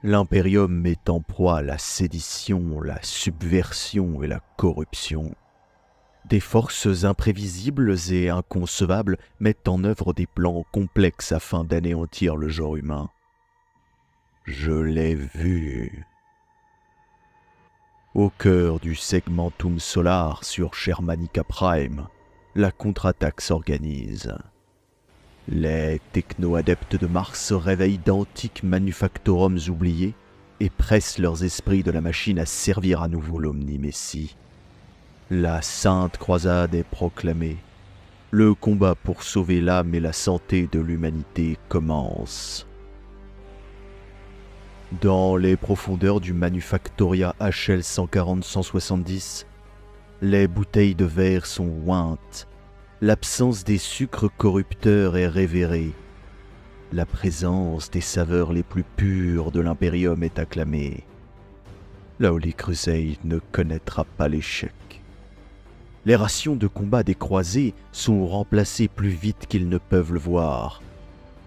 L'Imperium est en proie à la sédition, la subversion et la corruption. Des forces imprévisibles et inconcevables mettent en œuvre des plans complexes afin d'anéantir le genre humain. Je l'ai vu. Au cœur du segmentum solar sur Shermanica Prime, la contre-attaque s'organise. Les techno-adeptes de Mars réveillent d'antiques manufactorums oubliés et pressent leurs esprits de la machine à servir à nouveau l'Omni-Messie. La Sainte Croisade est proclamée. Le combat pour sauver l'âme et la santé de l'humanité commence. Dans les profondeurs du Manufactoria HL 140-170, les bouteilles de verre sont ointes. L'absence des sucres corrupteurs est révérée. La présence des saveurs les plus pures de l'Imperium est acclamée. La Holy Crusade ne connaîtra pas l'échec. Les rations de combat des croisés sont remplacées plus vite qu'ils ne peuvent le voir.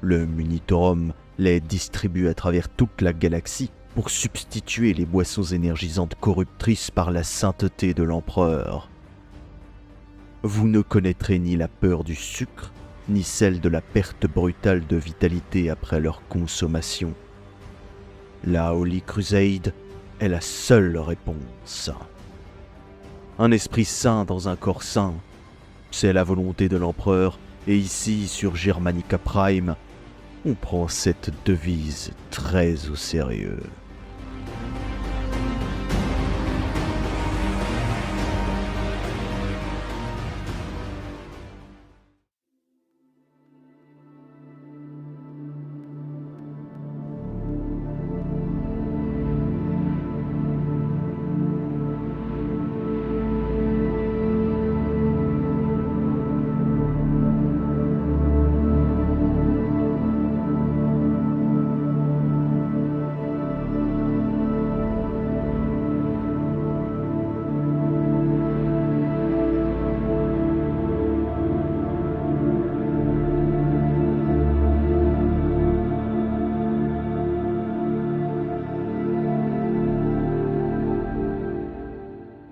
Le Munitorum les distribue à travers toute la galaxie pour substituer les boissons énergisantes corruptrices par la sainteté de l'Empereur. Vous ne connaîtrez ni la peur du sucre, ni celle de la perte brutale de vitalité après leur consommation. La Holy Crusade est la seule réponse. Un esprit saint dans un corps saint, c'est la volonté de l'Empereur, et ici, sur Germanica Prime, on prend cette devise très au sérieux.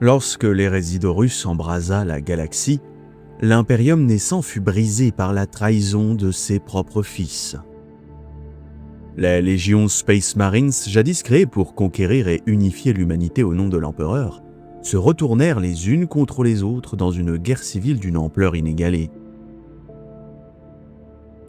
Lorsque l'hérésie d'Horus embrasa la galaxie, l'Imperium naissant fut brisé par la trahison de ses propres fils. Les légions Space Marines, jadis créées pour conquérir et unifier l'humanité au nom de l'Empereur, se retournèrent les unes contre les autres dans une guerre civile d'une ampleur inégalée.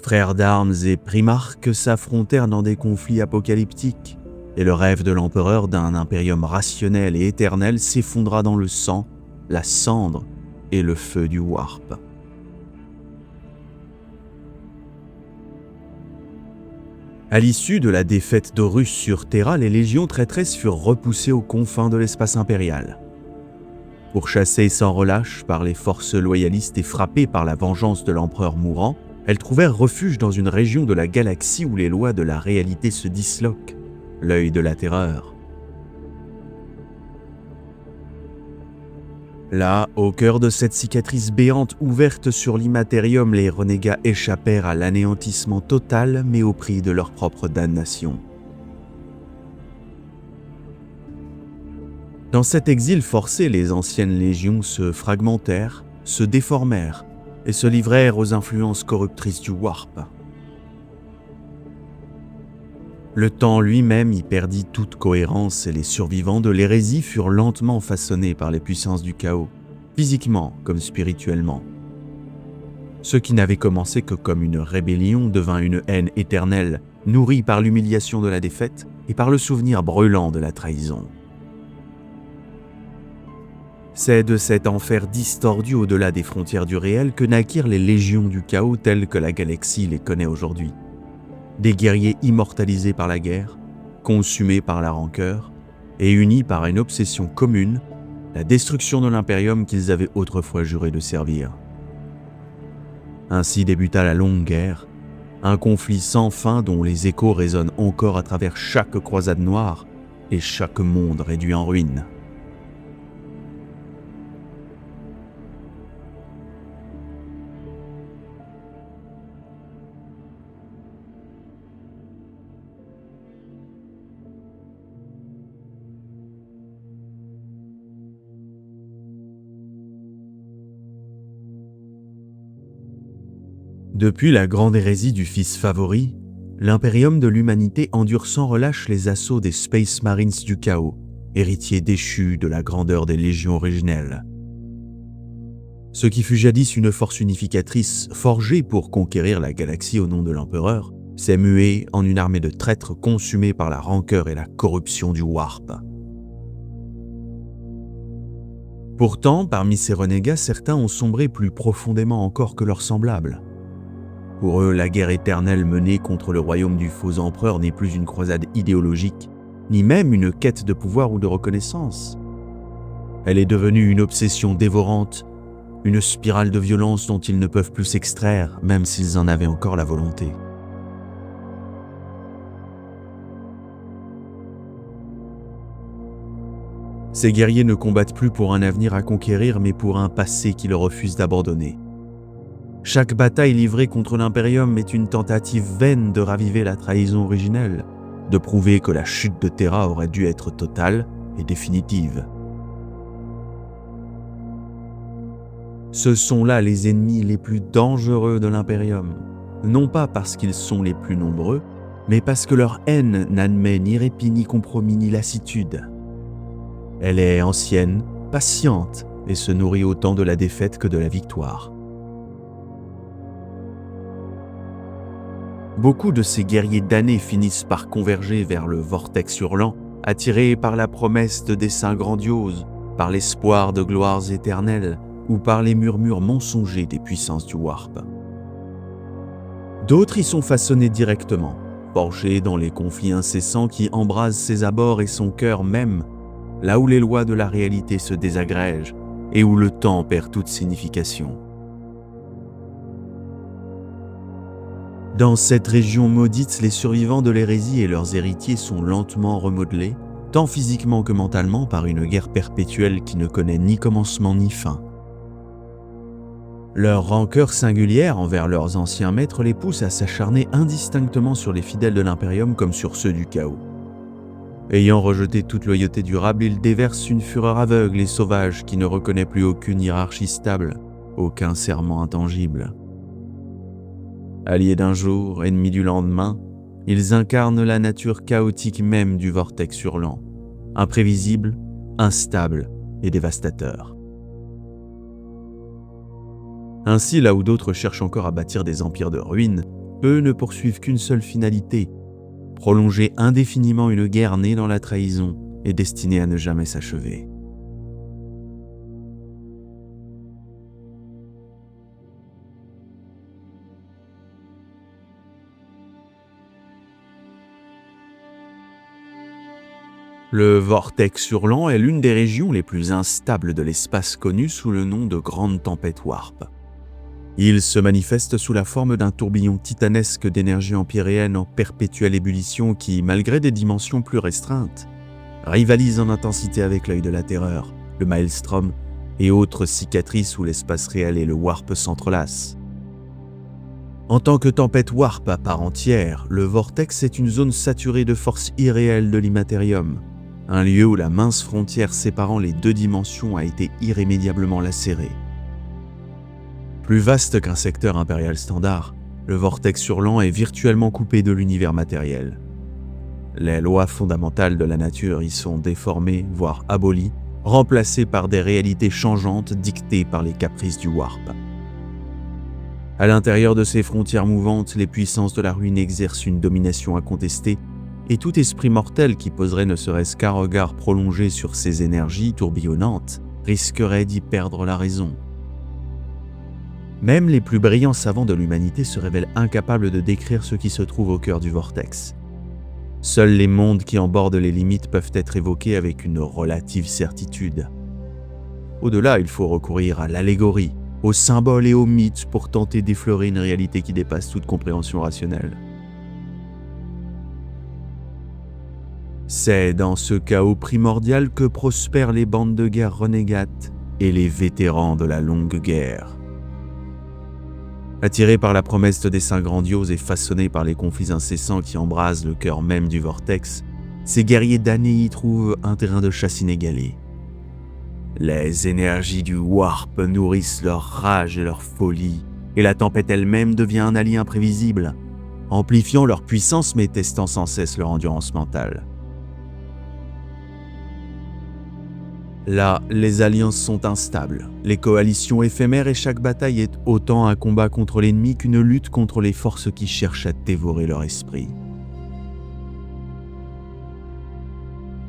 Frères d'armes et primarques s'affrontèrent dans des conflits apocalyptiques, et le rêve de l'Empereur d'un impérium rationnel et éternel s'effondra dans le sang, la cendre et le feu du Warp. À l'issue de la défaite d'Horus sur Terra, les légions traîtresses furent repoussées aux confins de l'espace impérial. Pourchassées sans relâche par les forces loyalistes et frappées par la vengeance de l'empereur mourant, elles trouvèrent refuge dans une région de la galaxie où les lois de la réalité se disloquent, l'œil de la terreur. Là, au cœur de cette cicatrice béante ouverte sur l'immatérium, les renégats échappèrent à l'anéantissement total, mais au prix de leur propre damnation. Dans cet exil forcé, les anciennes légions se fragmentèrent, se déformèrent et se livrèrent aux influences corruptrices du Warp. Le temps lui-même y perdit toute cohérence et les survivants de l'hérésie furent lentement façonnés par les puissances du chaos, physiquement comme spirituellement. Ce qui n'avait commencé que comme une rébellion devint une haine éternelle, nourrie par l'humiliation de la défaite et par le souvenir brûlant de la trahison. C'est de cet enfer distordu au-delà des frontières du réel que naquirent les légions du chaos telles que la galaxie les connaît aujourd'hui. Des guerriers immortalisés par la guerre, consumés par la rancœur et unis par une obsession commune, la destruction de l'impérium qu'ils avaient autrefois juré de servir. Ainsi débuta la longue guerre, un conflit sans fin dont les échos résonnent encore à travers chaque croisade noire et chaque monde réduit en ruines. Depuis la grande hérésie du fils favori, l'Impérium de l'Humanité endure sans relâche les assauts des Space Marines du Chaos, héritiers déchus de la grandeur des légions originelles. Ce qui fut jadis une force unificatrice forgée pour conquérir la galaxie au nom de l'Empereur, s'est mué en une armée de traîtres consumés par la rancœur et la corruption du Warp. Pourtant, parmi ces renégats, certains ont sombré plus profondément encore que leurs semblables. Pour eux, la guerre éternelle menée contre le royaume du faux empereur n'est plus une croisade idéologique, ni même une quête de pouvoir ou de reconnaissance. Elle est devenue une obsession dévorante, une spirale de violence dont ils ne peuvent plus s'extraire, même s'ils en avaient encore la volonté. Ces guerriers ne combattent plus pour un avenir à conquérir, mais pour un passé qu'ils refusent d'abandonner. Chaque bataille livrée contre l'Impérium est une tentative vaine de raviver la trahison originelle, de prouver que la chute de Terra aurait dû être totale et définitive. Ce sont là les ennemis les plus dangereux de l'Impérium, non pas parce qu'ils sont les plus nombreux, mais parce que leur haine n'admet ni répit, ni compromis, ni lassitude. Elle est ancienne, patiente, et se nourrit autant de la défaite que de la victoire. Beaucoup de ces guerriers damnés finissent par converger vers le vortex hurlant, attirés par la promesse de desseins grandioses, par l'espoir de gloires éternelles, ou par les murmures mensongers des puissances du Warp. D'autres y sont façonnés directement, forgés dans les conflits incessants qui embrasent ses abords et son cœur même, là où les lois de la réalité se désagrègent et où le temps perd toute signification. Dans cette région maudite, les survivants de l'hérésie et leurs héritiers sont lentement remodelés, tant physiquement que mentalement, par une guerre perpétuelle qui ne connaît ni commencement ni fin. Leur rancœur singulière envers leurs anciens maîtres les pousse à s'acharner indistinctement sur les fidèles de l'Impérium comme sur ceux du chaos. Ayant rejeté toute loyauté durable, ils déversent une fureur aveugle et sauvage qui ne reconnaît plus aucune hiérarchie stable, aucun serment intangible. Alliés d'un jour, ennemis du lendemain, ils incarnent la nature chaotique même du vortex hurlant, imprévisible, instable et dévastateur. Ainsi, là où d'autres cherchent encore à bâtir des empires de ruines, eux ne poursuivent qu'une seule finalité, prolonger indéfiniment une guerre née dans la trahison et destinée à ne jamais s'achever. Le vortex hurlant est l'une des régions les plus instables de l'espace connu sous le nom de Grande Tempête Warp. Il se manifeste sous la forme d'un tourbillon titanesque d'énergie empyréenne en perpétuelle ébullition qui, malgré des dimensions plus restreintes, rivalise en intensité avec l'œil de la terreur, le maelstrom et autres cicatrices où l'espace réel et le warp s'entrelacent. En tant que tempête warp à part entière, le vortex est une zone saturée de forces irréelles de l'immatérium, un lieu où la mince frontière séparant les deux dimensions a été irrémédiablement lacérée. Plus vaste qu'un secteur impérial standard, le vortex hurlant est virtuellement coupé de l'univers matériel. Les lois fondamentales de la nature y sont déformées, voire abolies, remplacées par des réalités changeantes dictées par les caprices du Warp. À l'intérieur de ces frontières mouvantes, les puissances de la ruine exercent une domination incontestée, et tout esprit mortel qui poserait ne serait-ce qu'un regard prolongé sur ces énergies tourbillonnantes risquerait d'y perdre la raison. Même les plus brillants savants de l'humanité se révèlent incapables de décrire ce qui se trouve au cœur du vortex. Seuls les mondes qui en bordent les limites peuvent être évoqués avec une relative certitude. Au-delà, il faut recourir à l'allégorie, aux symboles et aux mythes pour tenter d'effleurer une réalité qui dépasse toute compréhension rationnelle. C'est dans ce chaos primordial que prospèrent les bandes de guerre renégates et les vétérans de la longue guerre. Attirés par la promesse de desseins grandioses et façonnés par les conflits incessants qui embrasent le cœur même du vortex, ces guerriers damnés y trouvent un terrain de chasse inégalé. Les énergies du Warp nourrissent leur rage et leur folie, et la tempête elle-même devient un allié imprévisible, amplifiant leur puissance mais testant sans cesse leur endurance mentale. Là, les alliances sont instables, les coalitions éphémères et chaque bataille est autant un combat contre l'ennemi qu'une lutte contre les forces qui cherchent à dévorer leur esprit.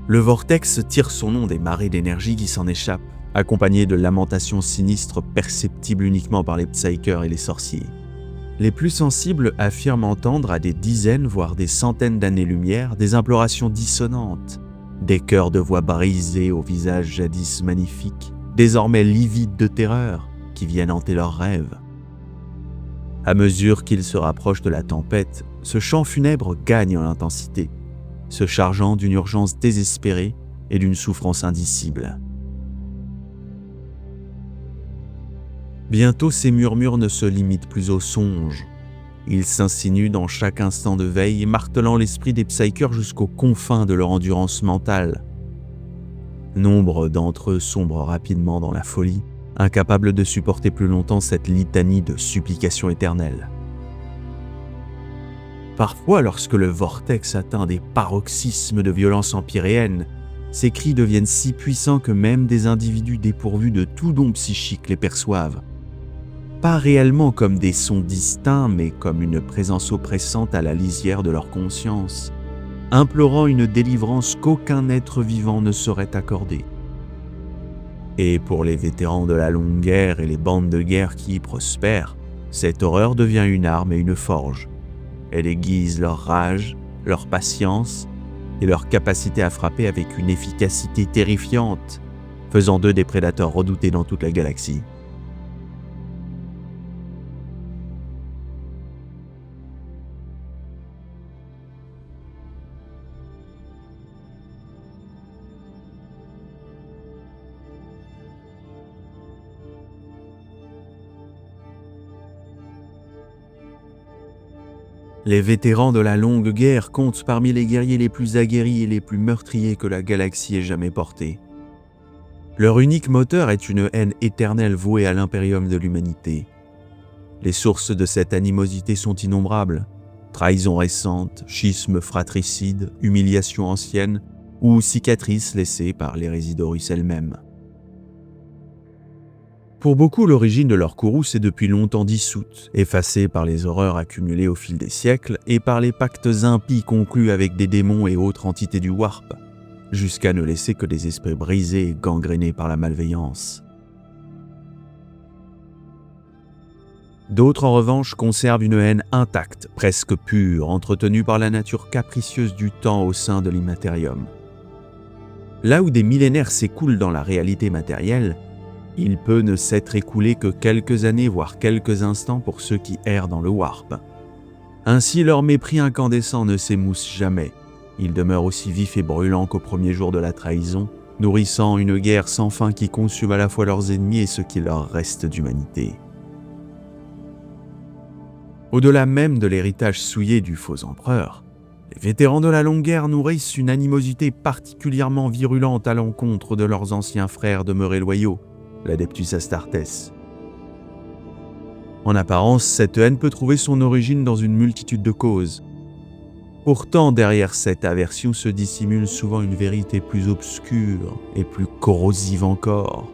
Le vortex tire son nom des marées d'énergie qui s'en échappent, accompagnées de lamentations sinistres perceptibles uniquement par les psykers et les sorciers. Les plus sensibles affirment entendre à des dizaines voire des centaines d'années-lumière des implorations dissonantes, des chœurs de voix brisées au visage jadis magnifique, désormais livides de terreur, qui viennent hanter leurs rêves. À mesure qu'ils se rapprochent de la tempête, ce chant funèbre gagne en intensité, se chargeant d'une urgence désespérée et d'une souffrance indicible. Bientôt, ces murmures ne se limitent plus aux songes. Ils s'insinuent dans chaque instant de veille, martelant l'esprit des psykers jusqu'aux confins de leur endurance mentale. Nombre d'entre eux sombrent rapidement dans la folie, incapables de supporter plus longtemps cette litanie de supplications éternelles. Parfois, lorsque le vortex atteint des paroxysmes de violence empyréenne, ces cris deviennent si puissants que même des individus dépourvus de tout don psychique les perçoivent. Pas réellement comme des sons distincts, mais comme une présence oppressante à la lisière de leur conscience, implorant une délivrance qu'aucun être vivant ne saurait accorder. Et pour les vétérans de la longue guerre et les bandes de guerre qui y prospèrent, cette horreur devient une arme et une forge. Elle aiguise leur rage, leur patience et leur capacité à frapper avec une efficacité terrifiante, faisant d'eux des prédateurs redoutés dans toute la galaxie. Les vétérans de la longue guerre comptent parmi les guerriers les plus aguerris et les plus meurtriers que la galaxie ait jamais portés. Leur unique moteur est une haine éternelle vouée à l'impérium de l'humanité. Les sources de cette animosité sont innombrables. Trahison récente, schisme fratricide, humiliation ancienne ou cicatrices laissées par l'hérésie d'Horus elle-même. Pour beaucoup, l'origine de leur courroux est depuis longtemps dissoute, effacée par les horreurs accumulées au fil des siècles et par les pactes impies conclus avec des démons et autres entités du Warp, jusqu'à ne laisser que des esprits brisés et gangrénés par la malveillance. D'autres, en revanche, conservent une haine intacte, presque pure, entretenue par la nature capricieuse du temps au sein de l'immatérium. Là où des millénaires s'écoulent dans la réalité matérielle, il peut ne s'être écoulé que quelques années, voire quelques instants pour ceux qui errent dans le Warp. Ainsi, leur mépris incandescent ne s'émousse jamais. Il demeure aussi vif et brûlant qu'au premier jour de la trahison, nourrissant une guerre sans fin qui consume à la fois leurs ennemis et ce qui leur reste d'humanité. Au-delà même de l'héritage souillé du faux empereur, les vétérans de la longue guerre nourrissent une animosité particulièrement virulente à l'encontre de leurs anciens frères demeurés loyaux, l'Adeptus Astartes. En apparence, cette haine peut trouver son origine dans une multitude de causes. Pourtant, derrière cette aversion se dissimule souvent une vérité plus obscure et plus corrosive encore.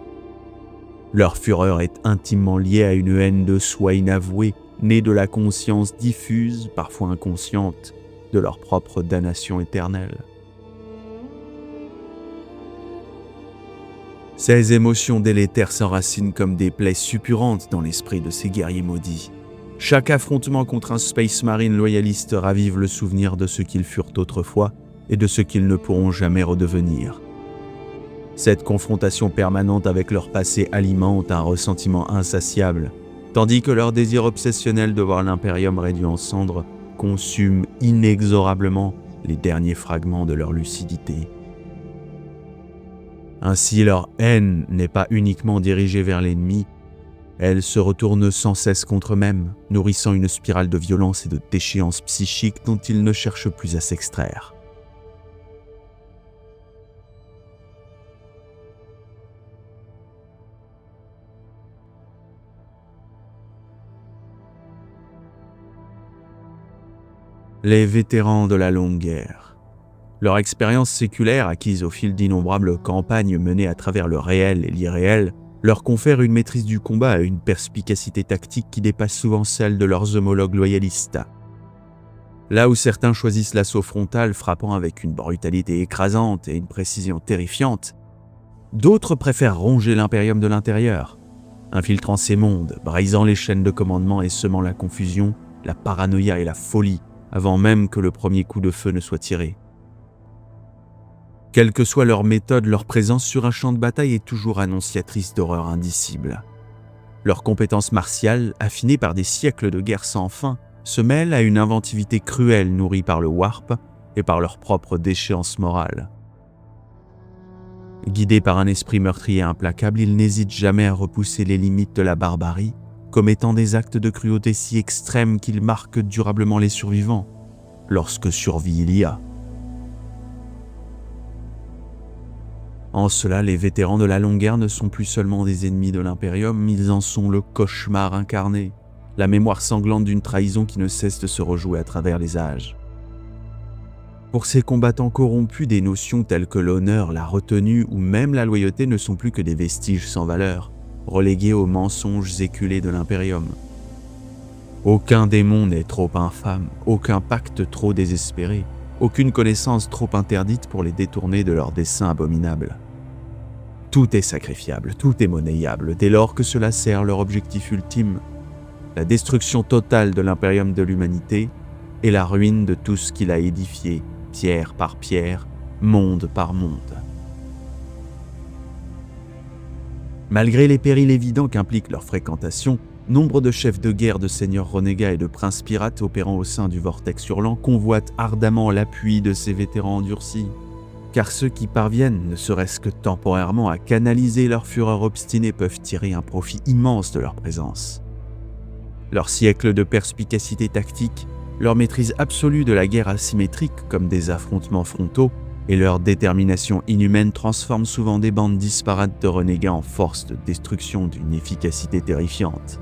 Leur fureur est intimement liée à une haine de soi inavouée, née de la conscience diffuse, parfois inconsciente, de leur propre damnation éternelle. Ces émotions délétères s'enracinent comme des plaies suppurantes dans l'esprit de ces guerriers maudits. Chaque affrontement contre un Space Marine loyaliste ravive le souvenir de ce qu'ils furent autrefois et de ce qu'ils ne pourront jamais redevenir. Cette confrontation permanente avec leur passé alimente un ressentiment insatiable, tandis que leur désir obsessionnel de voir l'Imperium réduit en cendres consume inexorablement les derniers fragments de leur lucidité. Ainsi, leur haine n'est pas uniquement dirigée vers l'ennemi, elle se retourne sans cesse contre eux-mêmes, nourrissant une spirale de violence et de déchéance psychique dont ils ne cherchent plus à s'extraire. Les vétérans de la longue guerre. Leur expérience séculaire, acquise au fil d'innombrables campagnes menées à travers le réel et l'irréel, leur confère une maîtrise du combat et une perspicacité tactique qui dépasse souvent celle de leurs homologues loyalistes. Là où certains choisissent l'assaut frontal frappant avec une brutalité écrasante et une précision terrifiante, d'autres préfèrent ronger l'impérium de l'intérieur, infiltrant ces mondes, brisant les chaînes de commandement et semant la confusion, la paranoïa et la folie avant même que le premier coup de feu ne soit tiré. Quelle que soit leur méthode, leur présence sur un champ de bataille est toujours annonciatrice d'horreurs indicibles. Leur compétence martiale, affinée par des siècles de guerre sans fin, se mêle à une inventivité cruelle nourrie par le warp et par leur propre déchéance morale. Guidés par un esprit meurtrier implacable, ils n'hésitent jamais à repousser les limites de la barbarie, commettant des actes de cruauté si extrêmes qu'ils marquent durablement les survivants, lorsque survie il y a. En cela, les vétérans de la longue guerre ne sont plus seulement des ennemis de l'Imperium, ils en sont le cauchemar incarné, la mémoire sanglante d'une trahison qui ne cesse de se rejouer à travers les âges. Pour ces combattants corrompus, des notions telles que l'honneur, la retenue ou même la loyauté ne sont plus que des vestiges sans valeur, relégués aux mensonges éculés de l'Imperium. Aucun démon n'est trop infâme, aucun pacte trop désespéré, aucune connaissance trop interdite pour les détourner de leurs desseins abominables. Tout est sacrifiable, tout est monnayable, dès lors que cela sert leur objectif ultime, la destruction totale de l'impérium de l'humanité et la ruine de tout ce qu'il a édifié, pierre par pierre, monde par monde. Malgré les périls évidents qu'implique leur fréquentation, nombre de chefs de guerre, de seigneurs renégats et de princes pirates opérant au sein du vortex hurlant convoitent ardemment l'appui de ces vétérans endurcis. Car ceux qui parviennent, ne serait-ce que temporairement, à canaliser leur fureur obstinée peuvent tirer un profit immense de leur présence. Leur siècle de perspicacité tactique, leur maîtrise absolue de la guerre asymétrique comme des affrontements frontaux et leur détermination inhumaine transforment souvent des bandes disparates de renégats en forces de destruction d'une efficacité terrifiante.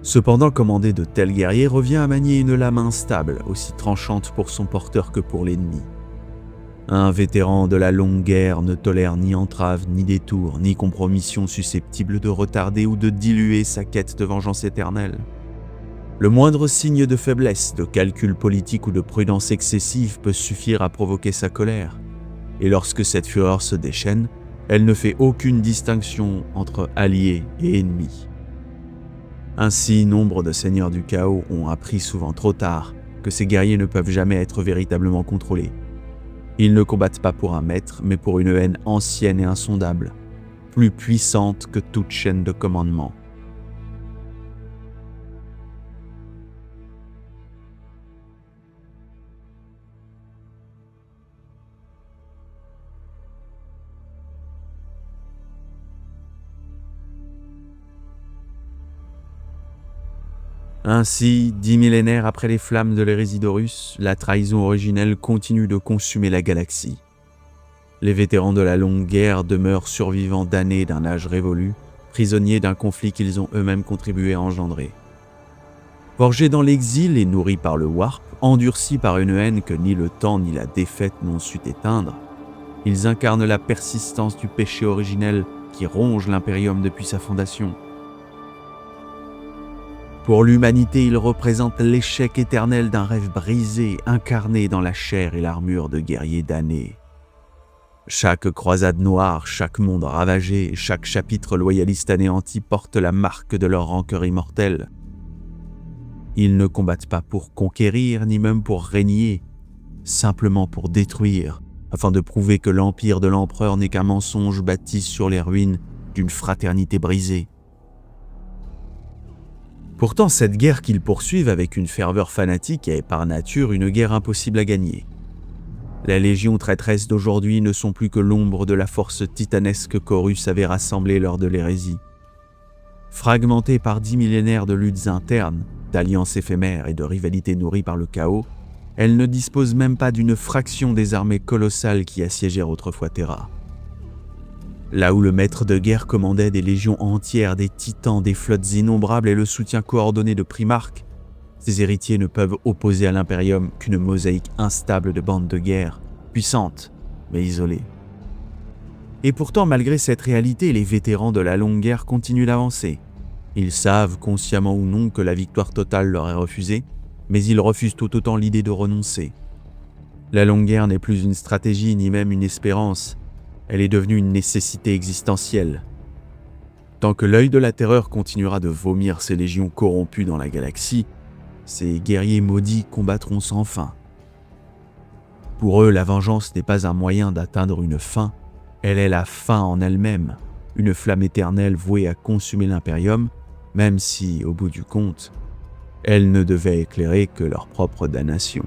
Cependant, commander de tels guerriers revient à manier une lame instable, aussi tranchante pour son porteur que pour l'ennemi. Un vétéran de la longue guerre ne tolère ni entrave, ni détour, ni compromission susceptible de retarder ou de diluer sa quête de vengeance éternelle. Le moindre signe de faiblesse, de calcul politique ou de prudence excessive peut suffire à provoquer sa colère. Et lorsque cette fureur se déchaîne, elle ne fait aucune distinction entre alliés et ennemis. Ainsi, nombre de seigneurs du chaos ont appris souvent trop tard que ces guerriers ne peuvent jamais être véritablement contrôlés. Ils ne combattent pas pour un maître, mais pour une haine ancienne et insondable, plus puissante que toute chaîne de commandement. Ainsi, 10 millénaires après les flammes de l'hérésie d'Horus, la trahison originelle continue de consumer la galaxie. Les vétérans de la longue guerre demeurent survivants d'années d'un âge révolu, prisonniers d'un conflit qu'ils ont eux-mêmes contribué à engendrer. Forgés dans l'exil et nourris par le warp, endurcis par une haine que ni le temps ni la défaite n'ont su éteindre, ils incarnent la persistance du péché originel qui ronge l'Imperium depuis sa fondation. Pour l'humanité, ils représentent l'échec éternel d'un rêve brisé, incarné dans la chair et l'armure de guerriers damnés. Chaque croisade noire, chaque monde ravagé, chaque chapitre loyaliste anéanti porte la marque de leur rancœur immortelle. Ils ne combattent pas pour conquérir, ni même pour régner, simplement pour détruire, afin de prouver que l'empire de l'empereur n'est qu'un mensonge bâti sur les ruines d'une fraternité brisée. Pourtant, cette guerre qu'ils poursuivent avec une ferveur fanatique est par nature une guerre impossible à gagner. Les légions traîtresses d'aujourd'hui ne sont plus que l'ombre de la force titanesque qu'Horus avait rassemblée lors de l'hérésie. Fragmentées par 10 millénaires de luttes internes, d'alliances éphémères et de rivalités nourries par le chaos, elles ne disposent même pas d'une fraction des armées colossales qui assiégèrent autrefois Terra. Là où le maître de guerre commandait des légions entières, des titans, des flottes innombrables et le soutien coordonné de Primarque, ses héritiers ne peuvent opposer à l'Imperium qu'une mosaïque instable de bandes de guerre, puissantes mais isolées. Et pourtant, malgré cette réalité, les vétérans de la longue guerre continuent d'avancer. Ils savent, consciemment ou non, que la victoire totale leur est refusée, mais ils refusent tout autant l'idée de renoncer. La longue guerre n'est plus une stratégie ni même une espérance, elle est devenue une nécessité existentielle. Tant que l'œil de la terreur continuera de vomir ses légions corrompues dans la galaxie, ces guerriers maudits combattront sans fin. Pour eux, la vengeance n'est pas un moyen d'atteindre une fin, elle est la fin en elle-même, une flamme éternelle vouée à consumer l'Imperium, même si, au bout du compte, elle ne devait éclairer que leur propre damnation.